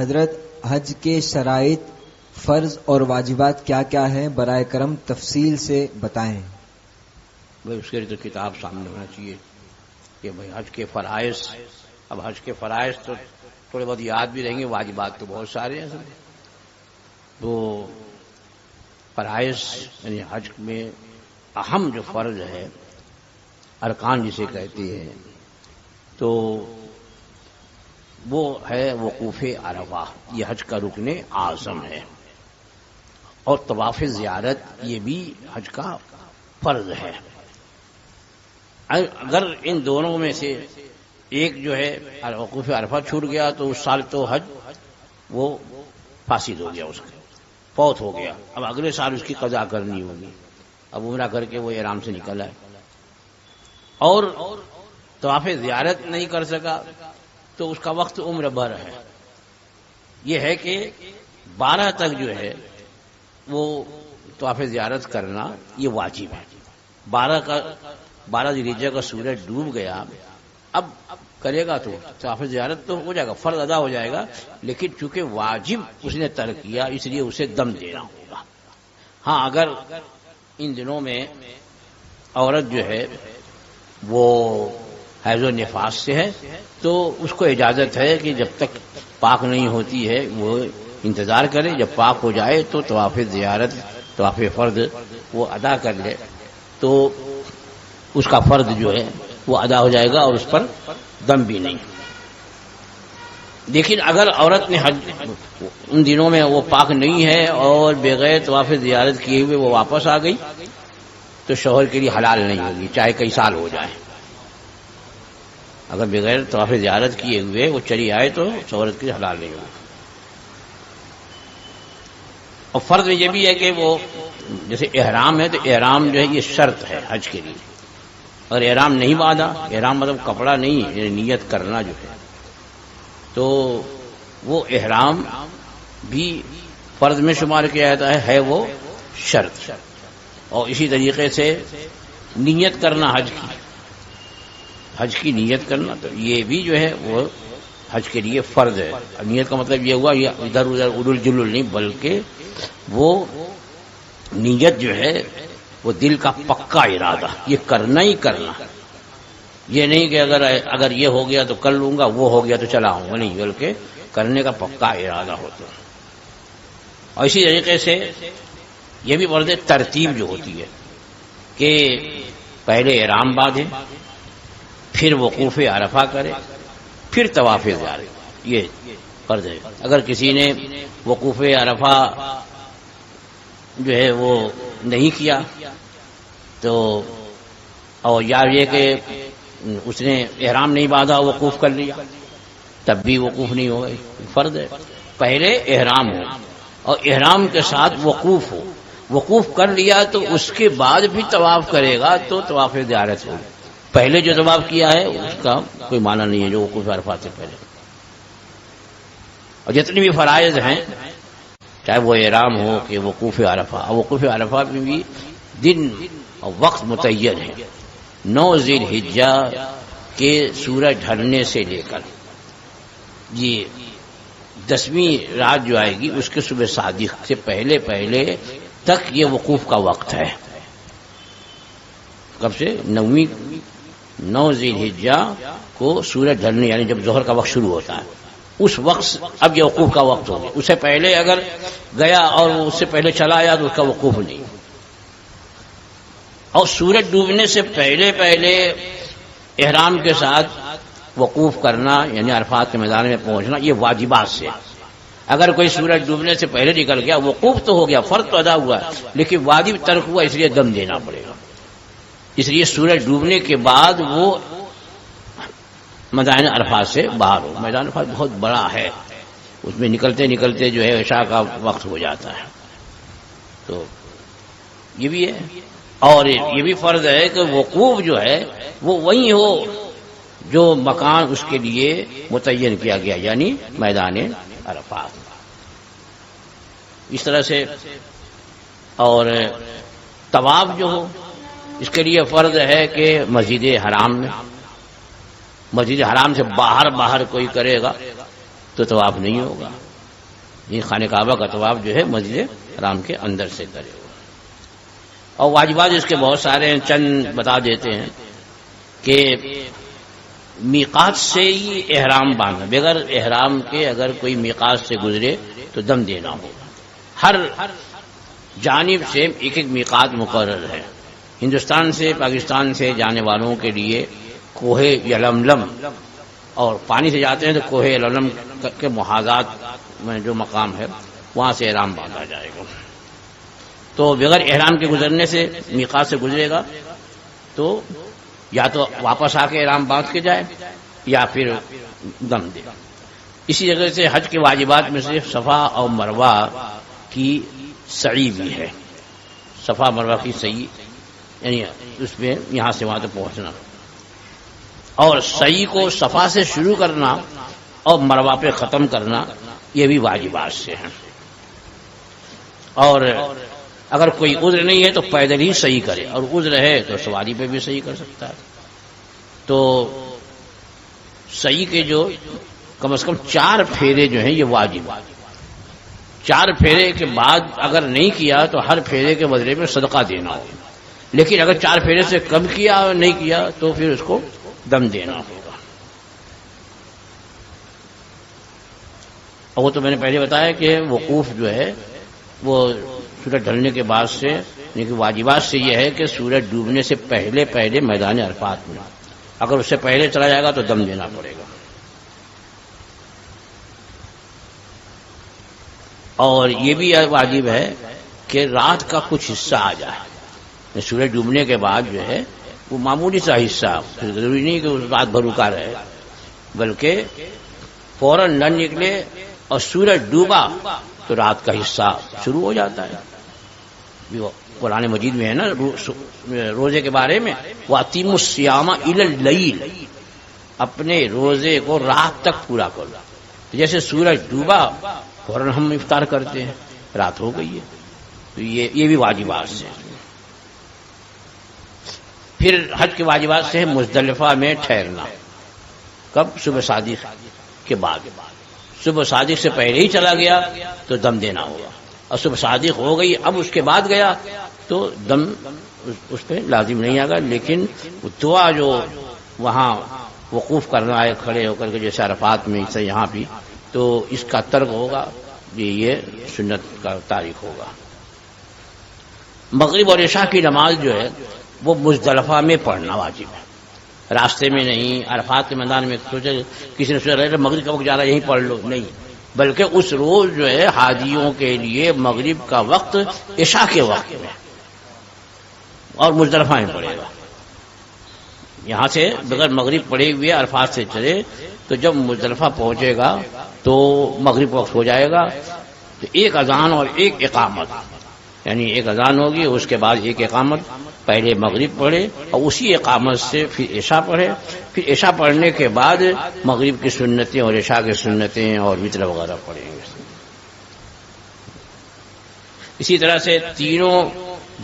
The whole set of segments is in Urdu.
حضرت حج کے شرائط، فرض اور واجبات کیا کیا ہیں؟ برائے کرم تفصیل سے بتائیں۔ بھائی اس کے لیے تو کتاب سامنے ہونا چاہیے کہ بھائی حج کے فرائض، اب حج کے فرائض تو تھوڑے بہت یاد بھی رہیں گے، واجبات تو بہت سارے ہیں اصل میں۔ تو فرائض یعنی حج میں اہم جو فرض ہے، ارکان جسے کہتے ہیں، تو وہ ہے وقوف عرفہ، یہ حج کا رکن اعظم ہے، اور طواف زیارت یہ بھی حج کا فرض ہے۔ اگر ان دونوں میں سے ایک جو ہے وقوف عرفہ چھوٹ گیا تو اس سال تو حج وہ فاسد ہو گیا، اس کا فوت ہو گیا، اب اگلے سال اس کی قضا کرنی ہوگی۔ اب عمرہ کر کے وہ احرام سے نکل آئے اور طواف زیارت نہیں کر سکا تو اس کا وقت عمر بھر ہے۔ یہ ہے کہ 12 تک جو ہے وہ طواف زیارت کرنا یہ واجب ہے۔ 12 ذی الحجہ کا سورج ڈوب گیا، اب کرے گا تو طواف زیارت تو ہو جائے گا، فرض ادا ہو جائے گا، لیکن چونکہ واجب اس نے ترک کیا اس لیے اسے دم دینا ہوگا۔ ہاں اگر ان دنوں میں عورت جو ہے وہ حیض و نفاس سے ہے تو اس کو اجازت ہے کہ جب تک پاک نہیں ہوتی ہے وہ انتظار کرے، جب پاک ہو جائے تو طواف زیارت، طواف فرض وہ ادا کر لے تو اس کا فرض جو ہے وہ ادا ہو جائے گا اور اس پر دم بھی نہیں۔ لیکن اگر عورت نے حج ان دنوں میں وہ پاک نہیں ہے اور بغیر طواف زیارت کیے ہوئے وہ واپس آ گئی تو شوہر کے لیے حلال نہیں ہوگی، چاہے کئی سال ہو جائے۔ اگر بغیر طواف زیارت کیے ہوئے وہ چلی آئے تو شوہر کے لیے حلال نہیں ہوگی۔ اور فرض میں یہ بھی ہے کہ وہ جیسے احرام ہے تو احرام جو ہے یہ شرط ہے حج کے لیے، اگر احرام نہیں باندھا، احرام مطلب کپڑا نہیں یعنی نیت کرنا جو ہے، تو وہ احرام بھی فرض میں شمار کیا جاتا ہے وہ شرط۔ اور اسی طریقے سے نیت کرنا حج کی نیت کرنا تو یہ بھی جو ہے وہ حج کے لیے فرض ہے۔ نیت کا مطلب یہ ہوا یہ ادھر ادھر اڑل جلل نہیں، بلکہ وہ نیت جو ہے وہ دل کا پکا ارادہ، یہ کرنا ہی کرنا، یہ نہیں کہ اگر یہ ہو گیا تو کر لوں گا، وہ ہو گیا تو چلا آؤں گا، نہیں، بلکہ کرنے کا پکا ارادہ ہوتا ہے۔ اور اسی طریقے سے یہ بھی فرض ترتیب جو ہوتی ہے کہ پہلے احرام باندھے، پھر وقوف عرفہ کرے، پھر طواف زیارت، یہ فرض ہے۔ اگر کسی نے وقوف عرفہ جو ہے وہ نہیں کیا تو اور یا یہ کہ اس نے احرام نہیں باندھا وقوف کر لیا تب بھی وقوف نہیں ہوگا، فرض ہے۔ پہلے احرام ہو اور احرام کے ساتھ وقوف ہو، وقوف کر لیا تو اس کے بعد بھی طواف کرے گا تو طواف زیارت ہوگی۔ پہلے جو طواف کیا ہے اس کا کوئی معنی نہیں ہے جو وقوف عرفہ سے پہلے۔ اور جتنی بھی فرائض ہیں چاہے وہ احرام ہو کہ وقوف عرفہ میں بھی دن اور وقت متعین ہے۔ 9 ذی الحجہ کے سورج ڈھلنے سے لے کر یہ 10ویں رات جو آئے گی اس کے صبح صادق سے پہلے تک یہ وقوف کا وقت ہے۔ کب سے 9 ذی الحجہ کو سورج ڈھلنے یعنی جب ظہر کا وقت شروع ہوتا ہے اس وقت اب یہ وقوف کا وقت ہو گیا۔ اس سے پہلے اگر گیا اور اس سے پہلے چلا آیا تو اس کا وقوف نہیں۔ اور سورج ڈوبنے سے پہلے احرام کے ساتھ وقوف کرنا یعنی عرفات کے میدان میں پہنچنا یہ واجبات سے۔ اگر کوئی سورج ڈوبنے سے پہلے نکل گیا وقوف تو ہو گیا، فرض تو ادا ہوا، لیکن واجب ترک ہوا، اس لیے دم دینا پڑے گا۔ اس لیے سورج ڈوبنے کے بعد وہ میدان عرفات سے باہر ہو۔ میدان عرفات بہت بڑا ہے، اس میں نکلتے جو ہے عشاء کا وقت ہو جاتا ہے، تو یہ بھی ہے۔ اور یہ بھی فرض ہے کہ وقوف جو ہے وہ وہی ہو جو مکان اس کے لیے متعین کیا گیا یعنی میدان عرفات۔ اس طرح سے اور طواف جو ہو اس کے لیے فرض ہے کہ مسجد حرام سے باہر کوئی کرے گا تو طواف نہیں ہوگا، یہ خانہ کعبہ کا طواف جو ہے مسجد حرام کے اندر سے کرے. اور واجبات اس کے بہت سارے ہیں، چند بتا دیتے ہیں کہ میقات سے ہی احرام باندھنا، بغیر احرام کے اگر کوئی میقات سے گزرے تو دم دینا ہوگا. ہر جانب سے ایک ایک میقات مقرر ہے. ہندوستان سے پاکستان سے جانے والوں کے لیے کوہ یلملم، اور پانی سے جاتے ہیں تو کوہ یلملم کے محاذات میں جو مقام ہے وہاں سے احرام باندھا جائے گا. تو بغیر احرام کے گزرنے سے میقات سے گزرے گا تو یا تو واپس آ کے احرام باندھ کے جائے یا پھر دم دے. اسی جگہ سے حج کے واجبات میں سے صفا اور مروہ کی سعی بھی ہے. صفا مروہ کی سعی یعنی اس میں یہاں سے وہاں تک پہنچنا، اور سعی کو صفا سے شروع کرنا اور مروہ پہ ختم کرنا یہ بھی واجبات سے ہیں. اور اگر کوئی عذر نہیں ہے تو پیدل ہی سعی کرے، اور عذر ہے تو سواری پہ بھی سعی کر سکتا ہے. تو سعی کے جو کم از کم 4 پھیرے جو ہیں یہ واجب. 4 پھیرے کے بعد اگر نہیں کیا تو ہر پھیرے کے بدلے میں صدقہ دینا ہوگا. لیکن اگر 4 پھیرے سے کم کیا اور نہیں کیا تو پھر اس کو دم دینا ہوگا. اور وہ تو میں نے پہلے بتایا کہ وقوف جو ہے وہ سورج ڈھلنے کے بعد سے، لیکن واجبات سے یہ ہے کہ سورج ڈوبنے سے پہلے میدان عرفات میں، اگر اس سے پہلے چلا جائے گا تو دم دینا پڑے گا. اور یہ بھی واجب ہے کہ رات کا کچھ حصہ آ جائے. سورج ڈوبنے کے بعد جو ہے وہ معمولی سا حصہ، ضروری نہیں کہ اس رات بھر رکا رہے، بلکہ فوراً نہ نکلے اور سورج ڈوبا تو رات کا حصہ شروع ہو جاتا ہے. قرآن مجید میں ہے نا روزے کے بارے میں، وَأَتِمُّوا الصِّيَامَ إِلَى اللَّيْلِ، اپنے روزے کو رات تک پورا کرو. جیسے سورج ڈوبا فوراً ہم افطار کرتے ہیں، رات ہو گئی ہے. تو یہ بھی واجبات سے. پھر حج کے واجبات سے مزدلفہ میں ٹھہرنا. کب؟ صبح صادق کے بعد. صبح صادق سے پہلے ہی چلا گیا تو دم دینا ہوگا، اور صبح صادق ہو گئی اب اس کے بعد گیا تو دم اس پہ لازم نہیں آگا. لیکن دعا جو وہاں وقوف کرنا ہے کھڑے ہو کر کے جیسے عرفات میں سے یہاں بھی، تو اس کا ترک ہوگا، یہ سنت کا تاریخ ہوگا. مغرب اور عشاء کی نماز جو ہے وہ مزدلفہ میں پڑھنا واجب ہے، راستے میں نہیں. عرفات کے میدان میں سوچے کسی نے سوچا مغرب کا وقت جا رہا ہے یہیں پڑھ لو، نہیں، بلکہ اس روز جو ہے حاجیوں کے لیے مغرب کا وقت عشاء کے وقت میں اور مزدلفہ میں پڑے گا. یہاں سے بغیر مغرب پڑے ہوئے عرفات سے چلے تو جب مزدلفہ پہنچے گا تو مغرب وقت ہو جائے گا. تو ایک اذان اور ایک اقامت، یعنی ایک اذان ہوگی اس کے بعد ایک اقامت، پہلے مغرب پڑھے اور اسی اقامت سے پھر عشاء پڑھے. پھر عشاء پڑھنے کے بعد مغرب کی سنتیں اور عشاء کی سنتیں اور وتر وغیرہ پڑھیں گے. اسی طرح سے تینوں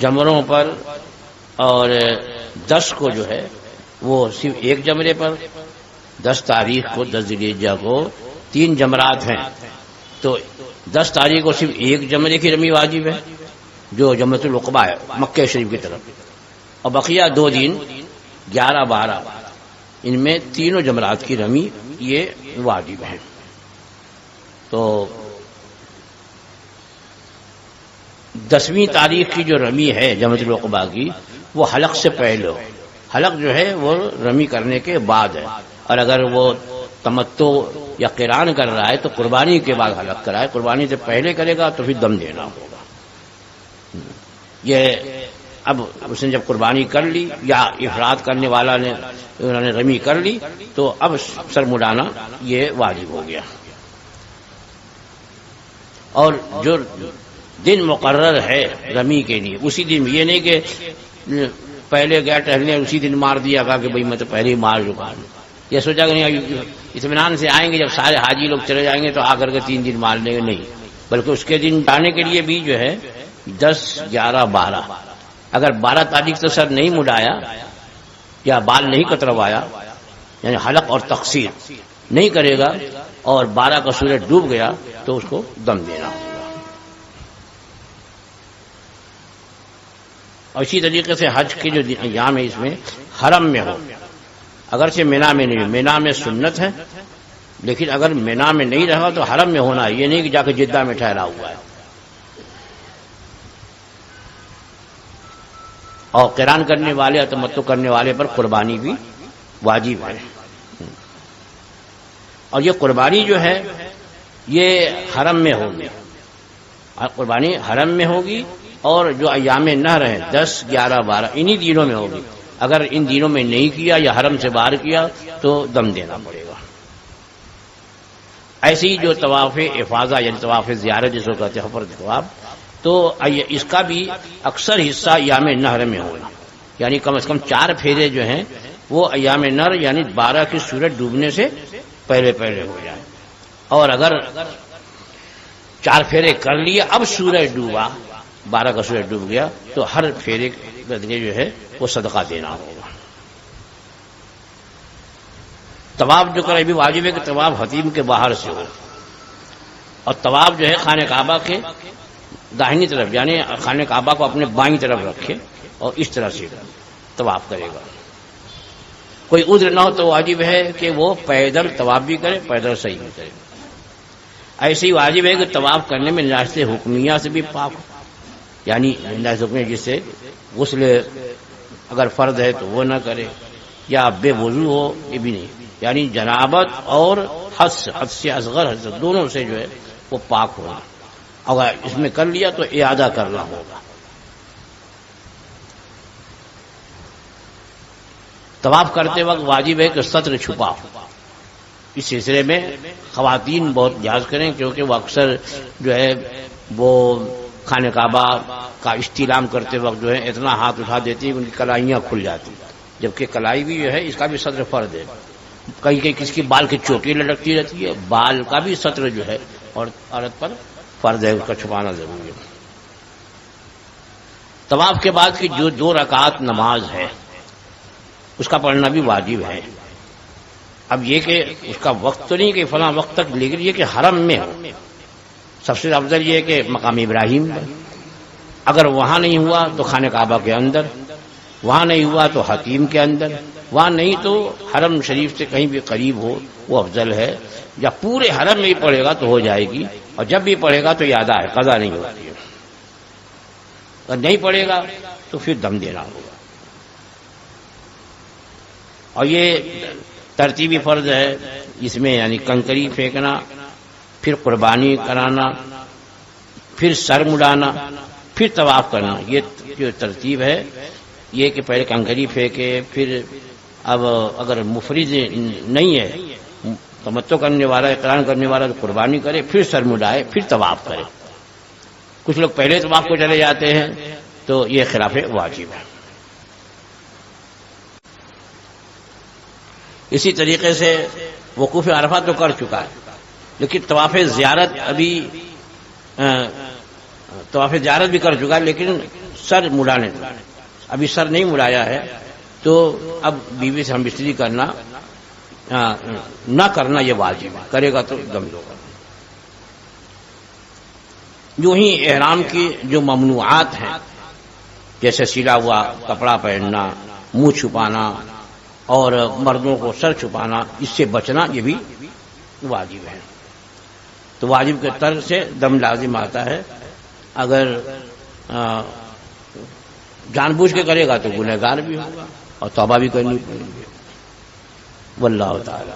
جمروں پر اور 10 کو جو ہے وہ صرف ایک جمرے پر، 10 تاریخ کو 10 ذی الحجہ کو 3 جمرات ہیں تو 10 تاریخ کو صرف ایک جمرے کی رمی واجب ہے جو جمرۃ العقبہ ہے مکہ شریف کی طرف، اور بقیہ 2 دن 11 12 ان میں تینوں جمرات کی رمی یہ واجب ہے. تو 10ویں تاریخ کی جو رمی ہے جمرۃ العقبہ کی وہ حلق سے پہلے ہو. حلق جو ہے وہ رمی کرنے کے بعد ہے، اور اگر وہ تمتع یا قران کر رہا ہے تو قربانی کے بعد حلق کرائے. قربانی سے پہلے کرے گا تو پھر دم دینا ہوگا. یہ اب اس نے جب قربانی کر لی یا افراد کرنے والا نے انہوں نے رمی کر لی تو اب سر مڈانا یہ واجب ہو گیا. اور جو دن مقرر ہے رمی کے لیے اسی دن، یہ نہیں کہ پہلے گیا ٹہلنے اسی دن مار دیا کہا کہ بھئی میں تو پہلے ہی مار چکا ہوں، یہ سوچا کہ نہیں اطمینان سے آئیں گے، جب سارے حاجی لوگ چلے جائیں گے تو آ کر کے 3 دن مار لیں گے، نہیں، بلکہ اس کے دن جانے کے لیے بھی جو ہے 10 11 12 اگر 12 تاریخ تو سر نہیں مڈایا یا بال نہیں کتروایا یعنی حلق اور تقصیر نہیں کرے گا اور 12 کا سورج ڈوب گیا تو اس کو دم دینا ہوگا. اور اسی طریقے سے حج کے جو ایام ہے اس میں حرم میں ہو، اگرچہ مینا میں نہیں، مینا میں سنت ہے، لیکن اگر مینا میں نہیں رہا تو حرم میں ہونا ہے، یہ نہیں کہ جا کے جدہ میں ٹھہرا ہوا ہے. اور قران کرنے والے، تمتع کرنے والے پر قربانی بھی واجب ہے. اور یہ قربانی جو ہے یہ حرم میں ہوگی، قربانی حرم میں ہوگی، اور جو ایام نحر ہیں 10، 11، 12 انہی دنوں میں ہوگی. اگر ان دنوں میں نہیں کیا یا حرم سے باہر کیا تو دم دینا پڑے گا. ایسی جو طواف افاضہ یعنی طواف زیارت جس کو کہتے ہیں فرض طواف، تو اس کا بھی اکثر حصہ ایام نحر میں ہوگا، یعنی کم از کم 4 پھیرے جو ہیں وہ ایام نحر یعنی 12 کی سورج ڈوبنے سے پہلے پہلے ہو جائے. اور اگر 4 پھیرے کر لیے، اب سورج ڈوبا، 12 کا سورج ڈوب گیا، تو ہر پھیرے کے بدلے جو ہے وہ صدقہ دینا ہوگا. طواف جو کرے بھی واجب ہے کہ طواف حتیم کے باہر سے ہو، اور طواف جو ہے خانہ کعبہ کے داہنی طرف، یعنی خانہ کعبہ کو اپنے بائیں طرف رکھے اور اس طرح سے طواف کرے گا. کوئی عذر نہ ہو تو واجب ہے کہ وہ پیدل طواف بھی کرے، پیدل صحیح بھی کرے. ایسے ہی واجب ہے کہ طواف کرنے میں نجاست حکمیہ سے بھی پاک ہو، یعنی نجاست حکمیہ جس سے غسل اگر فرض ہے تو وہ نہ کرے، یا بے وضو ہو یہ بھی نہیں، یعنی جنابت اور حد سے اصغر حد دونوں سے جو ہے وہ پاک ہونا. اگر اس میں کر لیا تو اعادہ کرنا ہوگا. طواف کرتے وقت واجب ہے کہ سطر چھپا ہو. اس سلسلے میں خواتین بہت لحاظ کریں، کیونکہ وہ اکثر جو ہے وہ خانہ کعبہ کا استعلام کرتے وقت جو ہے اتنا ہاتھ اٹھا دیتی ہیں کہ ان کی کلائیاں کھل جاتی ہیں، جبکہ کلائی بھی جو ہے اس کا بھی سطر فرض ہے. کہیں کہیں کس کی بال کی چوٹی لٹکتی رہتی ہے، بال کا بھی سطر جو ہے اور عورت پر فرض ہے، اس کا چھپانا ضروری ہے. طواف کے بعد کی جو 2 رکعات نماز ہے اس کا پڑھنا بھی واجب ہے. اب یہ کہ اس کا وقت تو نہیں کہ فلاں وقت تک، لیکن یہ کہ حرم میں ہو. سب سے افضل یہ ہے کہ مقام ابراہیم، اگر وہاں نہیں ہوا تو خانہ کعبہ کے اندر، وہاں نہیں ہوا تو حتیم کے اندر، وہاں نہیں تو حرم شریف سے کہیں بھی قریب ہو وہ افضل ہے. یا پورے حرم میں ہی پڑھے گا تو ہو جائے گی، اور جب بھی پڑھے گا تو یاد ہے، قضا نہیں ہوتی ہے. اگر نہیں پڑھے گا تو پھر دم دینا ہوگا. اور یہ ترتیبی فرض ہے اس میں، یعنی کنکری پھینکنا، پھر قربانی کرانا، پھر سر مڑانا، پھر طواف کرنا. یہ جو ترتیب ہے یہ کہ پہلے کنکری پھینکے، پھر اب اگر مفرد نہیں ہے، تمتع کرنے والا، اقرار کرنے والا، تو قربانی کرے، پھر سر مڑائے، پھر طواف کرے. کچھ لوگ پہلے طواف کو چلے جاتے ہیں تو یہ خلاف واجب ہے. اسی طریقے سے وقوف عرفہ تو کر چکا ہے، لیکن طواف زیارت بھی کر چکا ہے، لیکن سر مڑانے ابھی سر نہیں مڑایا ہے، تو اب بیوی سے ہم بستری کرنا نہ کرنا یہ واجب ہے، کرے گا تو دم ہوگا. یوں ہی احرام کی جو ممنوعات ہیں، جیسے سلا ہوا کپڑا پہننا، منہ چھپانا، اور مردوں کو سر چھپانا، اس سے بچنا یہ بھی واجب ہے. تو واجب کے طرز سے دم لازم آتا ہے. اگر جان بوجھ کے کرے گا تو گنہگار بھی ہوگا اور توبہ بھی کرنی پڑے گی. واللہ تعالی